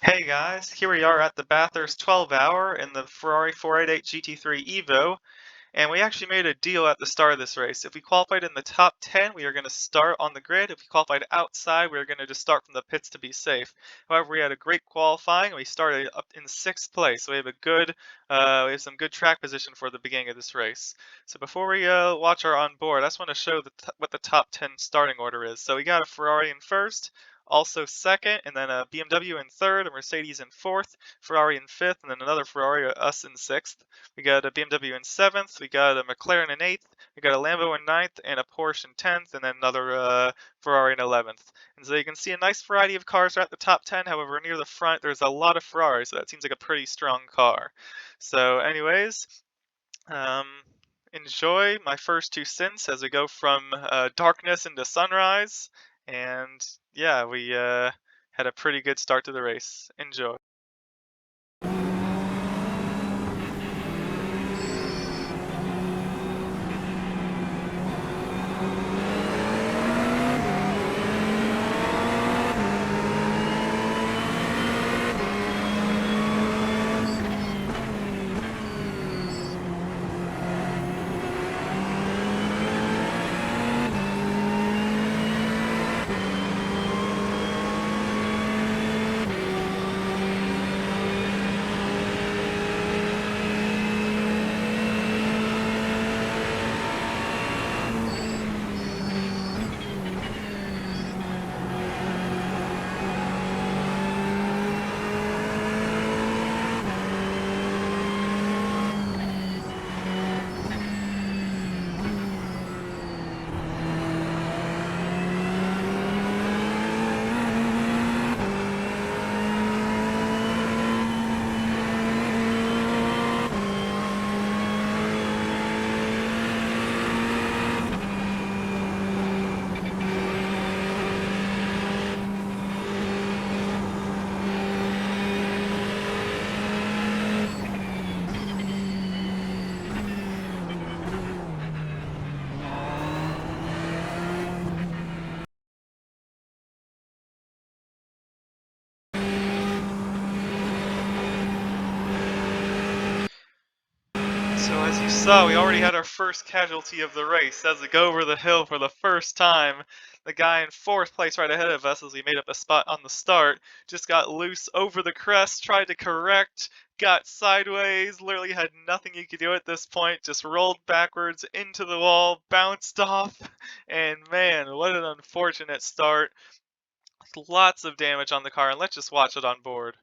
Hey guys, here we are at the Bathurst 12 hour in the Ferrari 488 GT3 Evo, and we actually made a deal at the start of this race. If we qualified in the top 10, we are going to start on the grid. If we qualified outside, we are going to just start from the pits to be safe. However, we had a great qualifying, and we started up in 6th place, so we have we have some good track position for the beginning of this race. So before we watch our onboard, I just want to show what the top 10 starting order is. So we got a Ferrari in first, also second, and then a BMW in third, a Mercedes in fourth, Ferrari in fifth, and then another Ferrari, us in sixth. We got a BMW in seventh, we got a McLaren in eighth, we got a Lambo in ninth, and a Porsche in 10th, and then another Ferrari in 11th. And so you can see a nice variety of cars are at the top 10. However, near the front, there's a lot of Ferraris, so that seems like a pretty strong car. So anyways, um, enjoy my first two stints as we go from darkness into sunrise. And yeah, we had a pretty good start to the race. Enjoy. So as you saw, we already had our first casualty of the race. As we go over the hill for the first time, the guy in fourth place right ahead of us as we made up a spot on the start just got loose over the crest, tried to correct, got sideways, literally had nothing he could do at this point, just rolled backwards into the wall, bounced off, and man, what an unfortunate start. Lots of damage on the car, and let's just watch it on board.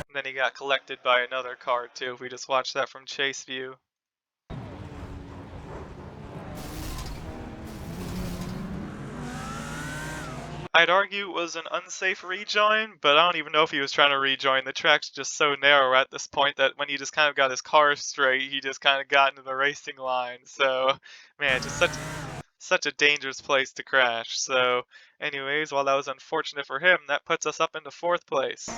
And then he got collected by another car too, if we just watch that from chase view. I'd argue it was an unsafe rejoin, but I don't even know if he was trying to rejoin. The track's just so narrow at this point that when he just kind of got his car straight, he just kind of got into the racing line. So, man, just such a dangerous place to crash. So, anyways, while that was unfortunate for him, that puts us up into fourth place.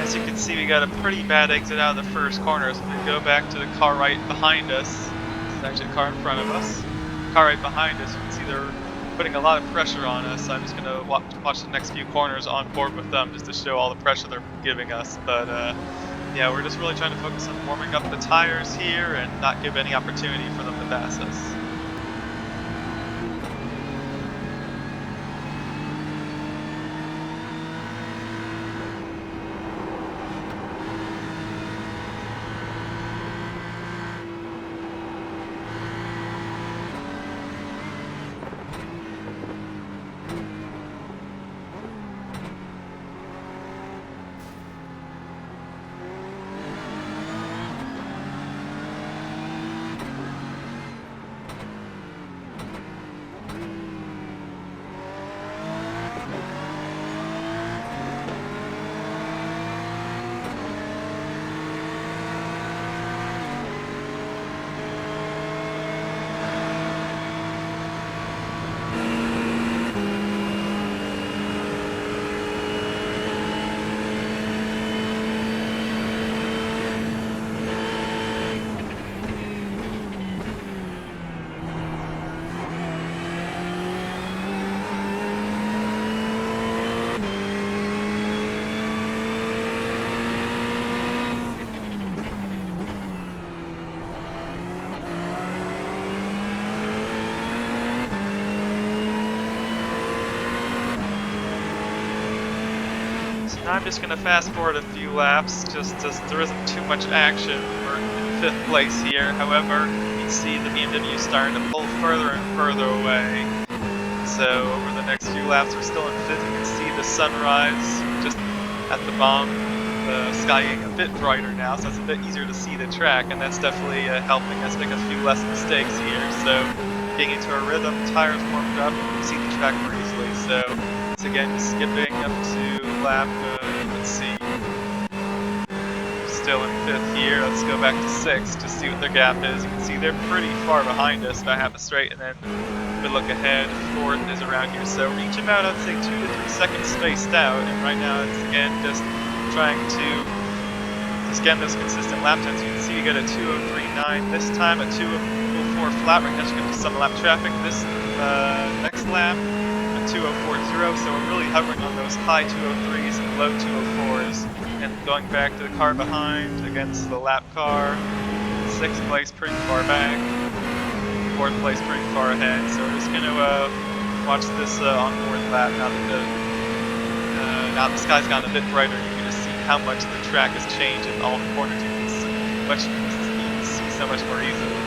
As you can see, we got a pretty bad exit out of the first corner, so we go back to the car right behind us. There's actually a car in front of us. Car right behind us. You can see they're putting a lot of pressure on us. I'm just gonna watch the next few corners on board with them just to show all the pressure they're giving us. But yeah, we're just really trying to focus on warming up the tires here and not give any opportunity for them to pass us. Now I'm just going to fast forward a few laps just as there isn't too much action. We're in 5th place here. However, you can see the BMW starting to pull further and further away. So over the next few laps we're still in 5th. You can see the sunrise just at the bottom. The sky getting a bit brighter now, so it's a bit easier to see the track, and that's definitely helping us make a few less mistakes here. So getting into a rhythm, tires warmed up, you can see the track more easily. So once again, just skipping up to lap, let's see, still in 5th here. Let's go back to 6th to see what their gap is. You can see they're pretty far behind us, about half a straight, and then we look ahead, 4th is around here. So we're each about, I'd say, 2 to 3 seconds spaced out, and right now it's again just trying to just get those consistent lap times. You can see we got a 2:03.9 this time, a 2:04 flat. We're catching up to some lap traffic this next lap. 2:04.0, so we're really hovering on those high 2:03s and low 2:04s, and going back to the car behind against the lap car. 6th place pretty far back, 4th place pretty far ahead, so we're just going to watch this on 4th lap now that now the sky's gotten a bit brighter. You can just see how much the track has changed in all the corners. You can see so much more easily.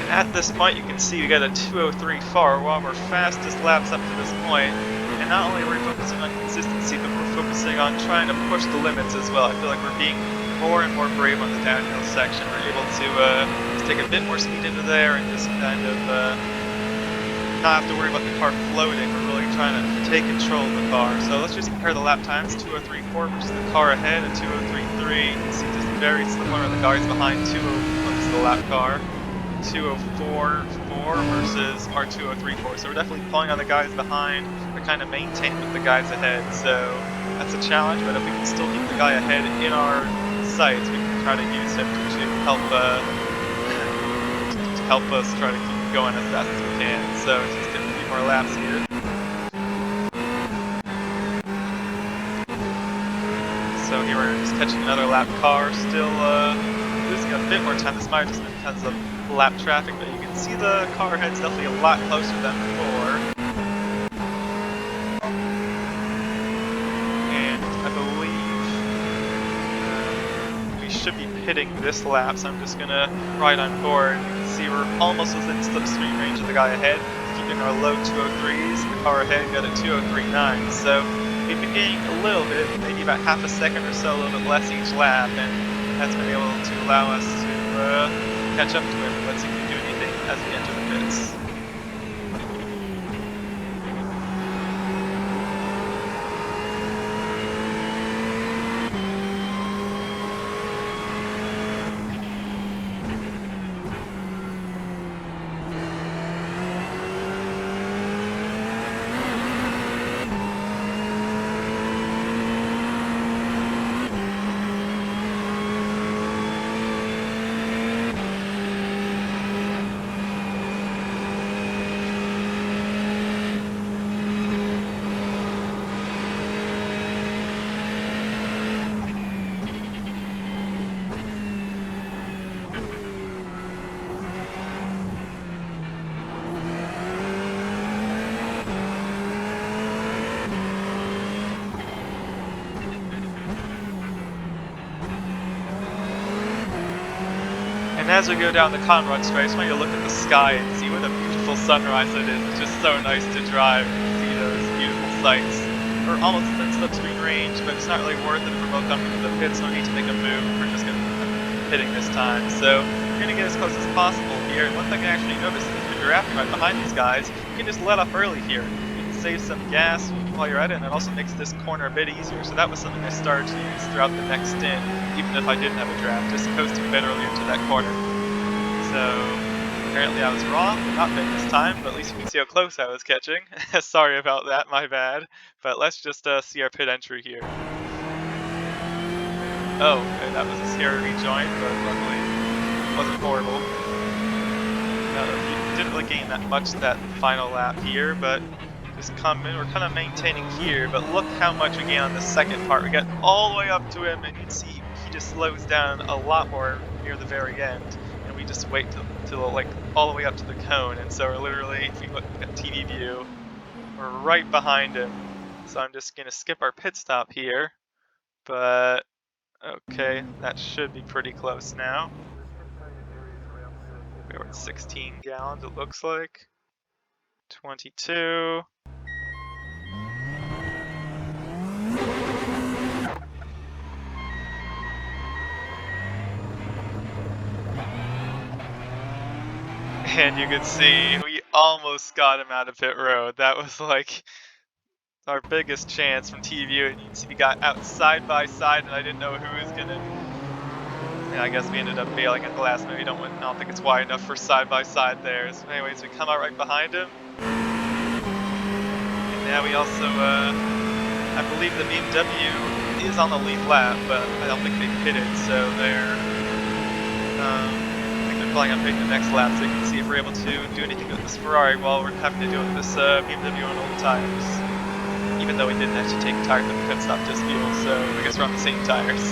At this point, you can see we got a 2:03.4 while we're fastest laps up to this point. And not only are we focusing on consistency, but we're focusing on trying to push the limits as well. I feel like we're being more and more brave on the downhill section. We're able to just take a bit more speed into there and just kind of not have to worry about the car floating. We're really trying to take control of the car. So let's just compare the lap times. 2:03.4 versus the car ahead, and 2:03.3. You can see just very similar on the guys behind. This is the lap car. 2:04.4 versus our 2:03.4. So we're definitely pulling on the guys behind. We're kind of maintaining with the guys ahead. So that's a challenge, but if we can still keep the guy ahead in our sights, we can try to use him to help us try to keep going as fast as we can. So just get a few more laps here. So here we're just catching another lap car, still losing a bit more time. This might have just been because of lap traffic, but you can see the car ahead's definitely a lot closer than before. And I believe we should be pitting this lap, so I'm just gonna ride on board. You can see we're almost within slipstream range of the guy ahead, keeping our low 2:03s. The car ahead got a 2:03.9, so we've been gaining a little bit, maybe about half a second or so, a little bit less each lap, and that's been able to allow us to catch up to him. Let's see if we can do anything as we enter the pits. And as we go down the Conrod Straight, I just want you to look at the sky and see what a beautiful sunrise it is. It's just so nice to drive and see those beautiful sights. We're almost within slipstream range, but it's not really worth it if we're both coming to the pits. No need to make a move. We're just going to be pitting this time. So we're going to get as close as possible here. And one thing I actually noticed is when you're drafting right behind these guys, you can just let up early here. You can save some gas while you're at it, and it also makes this corner a bit easier. So that was something I started to use throughout the next stint, even if I didn't have a draft, just coasting a bit earlier to that corner. So apparently I was wrong, not big this time, but at least you can see how close I was catching. Sorry about that, my bad. But let's just see our pit entry here. Oh, okay, that was a scary rejoin, but luckily it wasn't horrible. We didn't really gain that much that final lap here, but just we're kind of maintaining here, but look how much we gain on the second part. We got all the way up to him, and you can see he just slows down a lot more near the very end, and we just wait till like all the way up to the cone. And so we're literally, if we look at TV view, we're right behind him. So I'm just gonna skip our pit stop here, but okay, that should be pretty close now. We're at 16 gallons, it looks like. 22. And you can see we almost got him out of pit road. That was like our biggest chance from TV, and you can see we got out side by side, and I didn't know who was gonna. Yeah, I guess we ended up bailing at the last minute. I don't think it's wide enough for side by side there. So anyways, we come out right behind him. And now we also, I believe the BMW is on the lead lap, but I don't think they pitted, so they're, I think they're planning on pitting the next lap, so you can see if we're able to do anything with this Ferrari while we're having to do it with this BMW on old tires. Even though we didn't actually take tires at the pit stop, just fuel, so I guess we're on the same tires.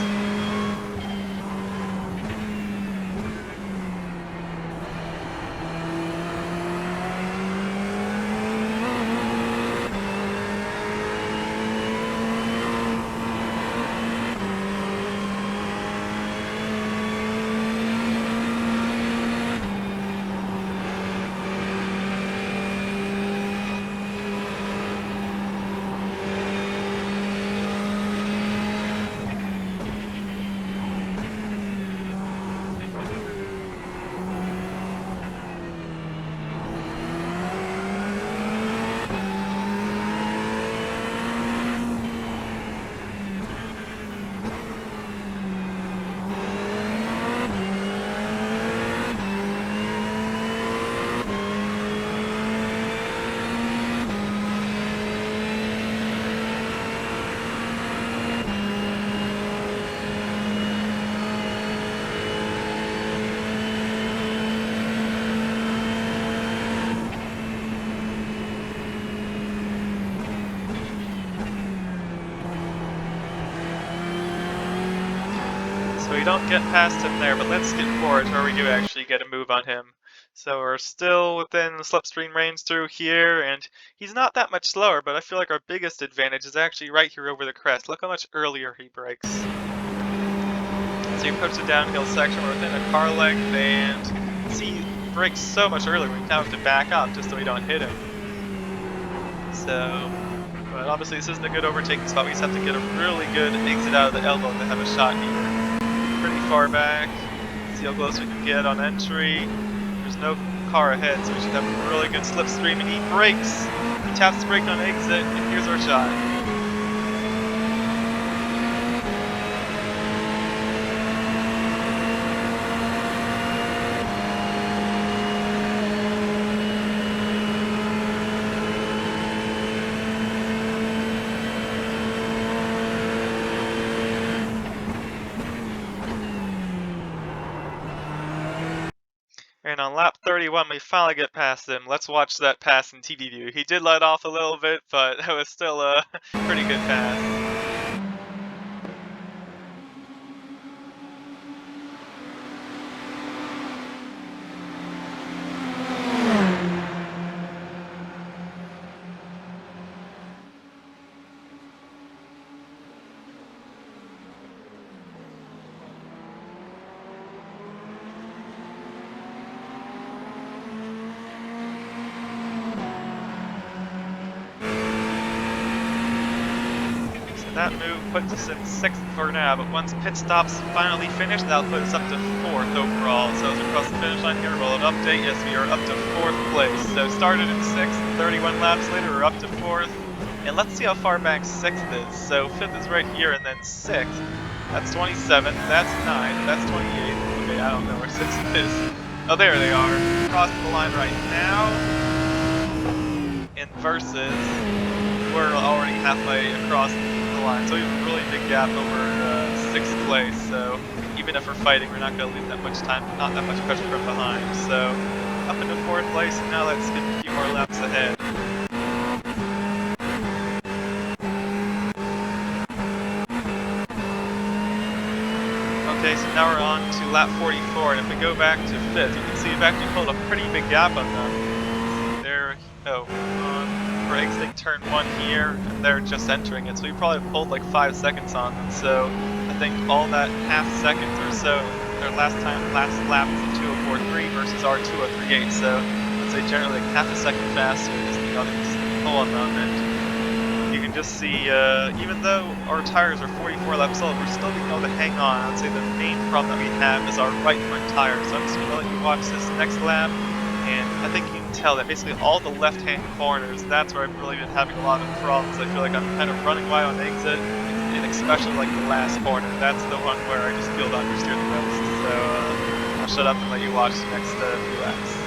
don't get past him there, but let's skip forward where we do actually get a move on him. So we're still within the slipstream range through here, and he's not that much slower, but I feel like our biggest advantage is actually right here over the crest. Look how much earlier he brakes. So you approach the downhill section, we're within a car length, and see he brakes so much earlier, we now have to back up just so we don't hit him. So, but obviously this isn't a good overtaking spot, we just have to get a really good exit out of the elbow to have a shot here. Pretty far back, see how close we can get on entry. There's no car ahead, so we should have a really good slipstream, and he brakes! He taps the brake on exit, and here's our shot. And on lap 31, we finally get past him. Let's watch that pass in TV view. He did let off a little bit, but it was still a pretty good pass. That move puts us in 6th for now, but once pit stops finally finished, that'll put us up to 4th overall. So as we cross the finish line here, we'll an update. Yes, we are up to 4th place. So started in 6th, 31 laps later, we're up to 4th. And let's see how far back 6th is. So 5th is right here, and then 6th. That's 27, that's 9, that's 28. Okay, I don't know where 6th is. Oh, there they are. Crossing the line right now. And versus, we're already halfway across the line, so we have a really big gap over 6th place. So even if we're fighting, we're not going to lose that much time, not that much pressure from behind. So up into 4th place, and now let's get a few more laps ahead. Okay, so now we're on to lap 44, and if we go back to 5th, you can see we've actually pulled a pretty big gap on them. We're exiting turn 1 here, and they're just entering it, so we probably pulled like 5 seconds on them. So I think all that half second or so, their last lap was a 2:04.3 versus our 2:03.8. So I'd say generally like half a second faster is the other pull on them. And you can just see, even though our tires are 44 laps old, we're still being able to hang on. I'd say the main problem that we have is our right front tire. So I'm just going to let you watch this next lap. And I think you can tell that basically all the left-hand corners, that's where I've really been having a lot of problems. I feel like I'm kind of running wide on exit, and especially like the last corner. That's the one where I just feel to understeer the most. So I'll shut up and let you watch the next few laps.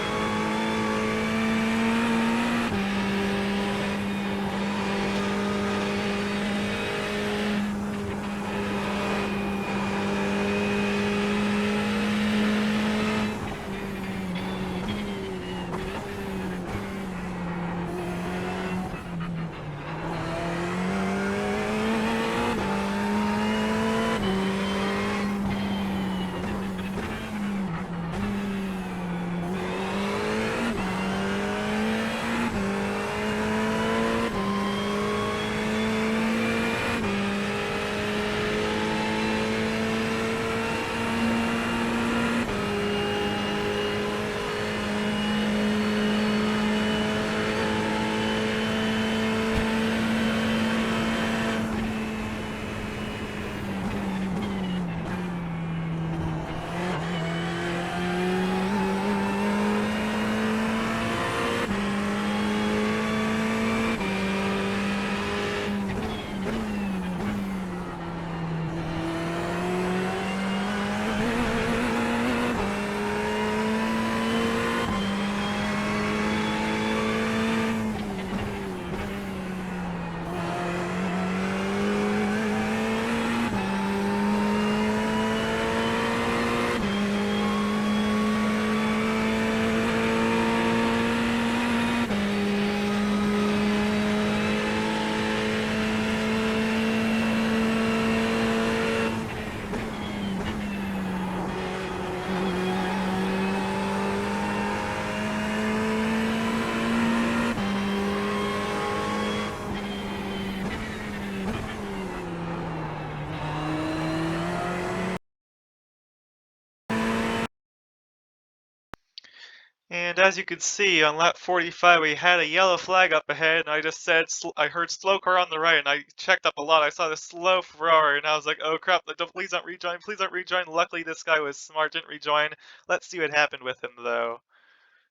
And as you can see, on lap 45, we had a yellow flag up ahead, and I just said, I heard slow car on the right, and I checked up a lot. I saw this slow Ferrari, and I was like, oh crap, please don't rejoin, please don't rejoin. Luckily, this guy was smart, didn't rejoin. Let's see what happened with him, though.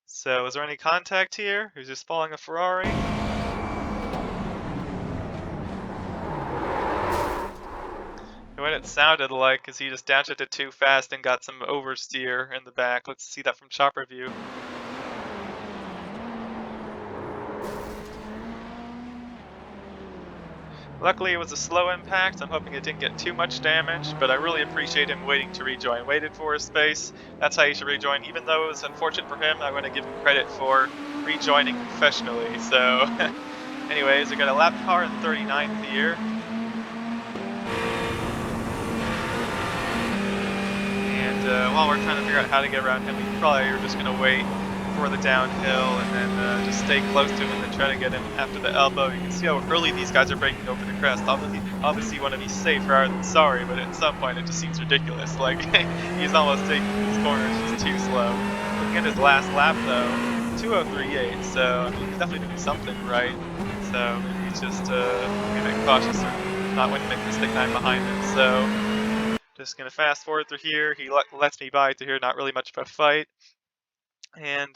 So, is there any contact here? Who's just following a Ferrari? What it sounded like is he just downshifted too fast and got some oversteer in the back. Let's see that from chopper view. Luckily, it was a slow impact. I'm hoping it didn't get too much damage, but I really appreciate him waiting to rejoin. Waited for his space. That's how you should rejoin. Even though it was unfortunate for him, I want to give him credit for rejoining professionally. So, anyways, we got a lap car in 39th here. And while we're trying to figure out how to get around him, we probably are just going to wait for the downhill and then just stay close to him and then try to get him after the elbow. You can see how early these guys are breaking over the crest. Obviously you want to be safe rather than sorry, but at some point it just seems ridiculous. Like, he's almost taking these corners just too slow. Looking at his last lap though, 2:03.8, so I mean, he's definitely doing something right. So maybe he's just a bit cautious or not wanting to make a mistake time behind him. So just going to fast forward through here. He lets me by through here, not really much of a fight. And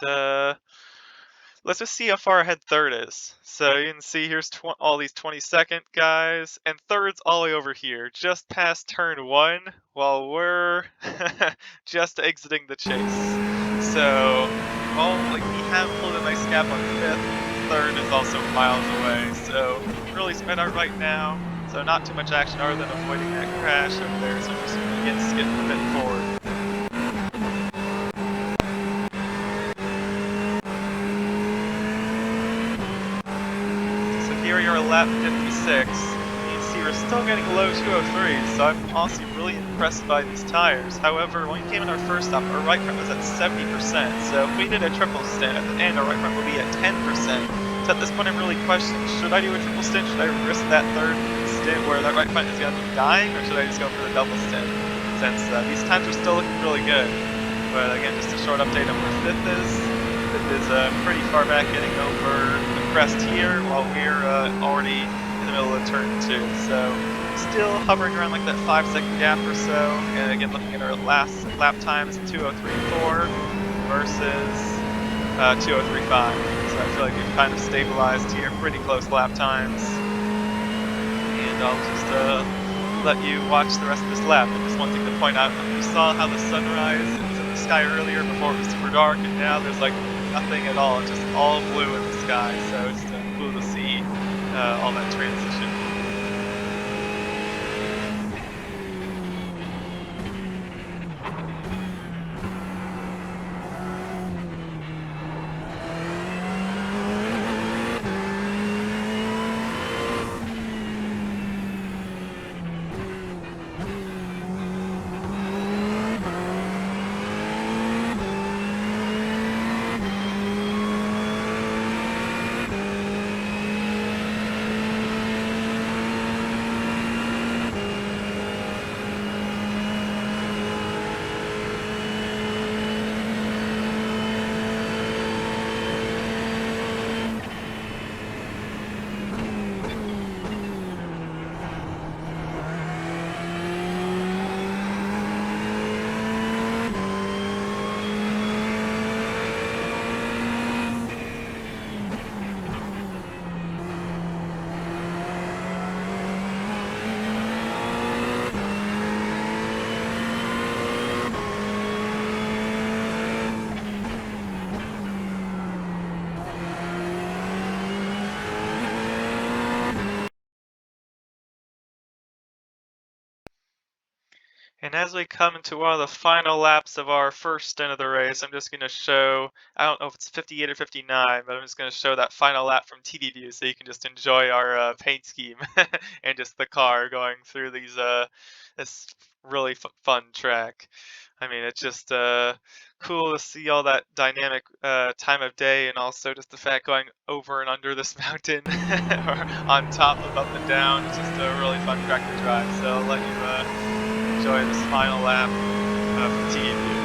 let's just see how far ahead third is. So you can see here's all these 22nd guys, and third's all the way over here, just past turn 1, while we're just exiting the chase. So we have pulled a nice gap on 5th. Third is also miles away, so really spread out right now. So not too much action other than avoiding that crash over there. So I'm just going to skip a bit forward. Here we are at lap 56. You can see we're still getting low 203s, so I'm honestly really impressed by these tires. However, when we came in our first stop, our right front was at 70%, so if we did a triple stint at the end, our right front will be at 10%. So at this point I'm really questioning, should I do a triple stint? Should I risk that third stint where that right front is going to be dying, or should I just go for the double stint? Since these times are still looking really good. But again, just a short update on where 5th is. 5th is pretty far back, getting over the crest here, while we're already in the middle of turn 2. So still hovering around like that 5-second gap or so. And again, looking at our last lap times, 2:03.4 versus 2:03.5. So I feel like we've kind of stabilized here, pretty close lap times. And I'll just let you watch the rest of this lap. And just one thing to point out, you saw how the sunrise was in the sky earlier before it was super dark, and now there's like nothing at all. It's just all blue in the sky. So it's cool to see all that transition. And as we come into one of the final laps of our first stint of the race, I'm just going to show, I don't know if it's 58 or 59, but I'm just going to show that final lap from TV view so you can just enjoy our paint scheme and just the car going through this really fun track. I mean, it's just cool to see all that dynamic time of day, and also just the fact going over and under this mountain or on top of up and down. It's just a really fun track to drive. So I'll let you enjoy this final lap from TV view.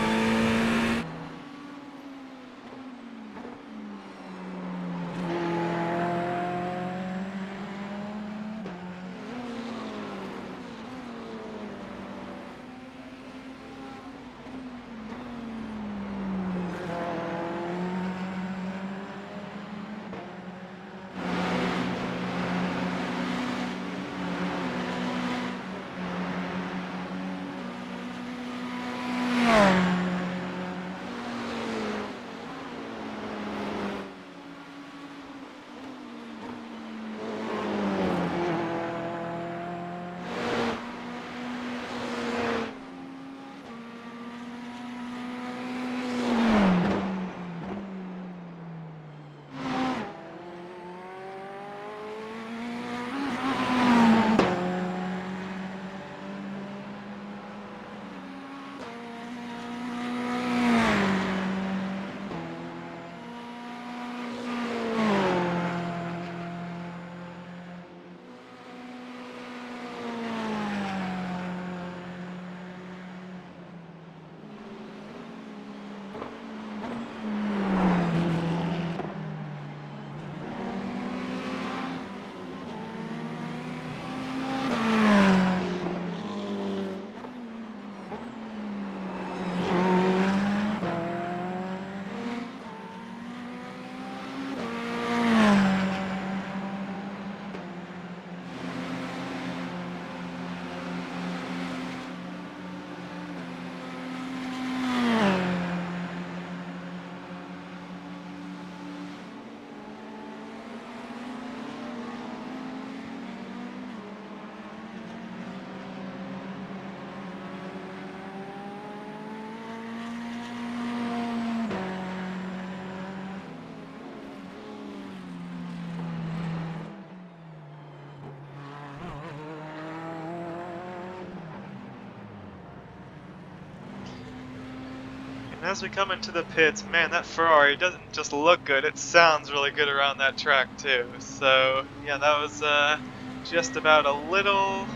And as we come into the pits, man, that Ferrari doesn't just look good, it sounds really good around that track too. So, yeah, that was just about a little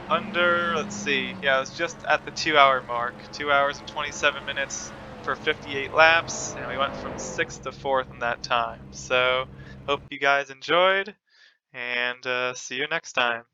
under, let's see, yeah, it was just at the 2 hour mark. 2 hours and 27 minutes for 58 laps, and we went from 6th to 4th in that time. So, hope you guys enjoyed, and see you next time.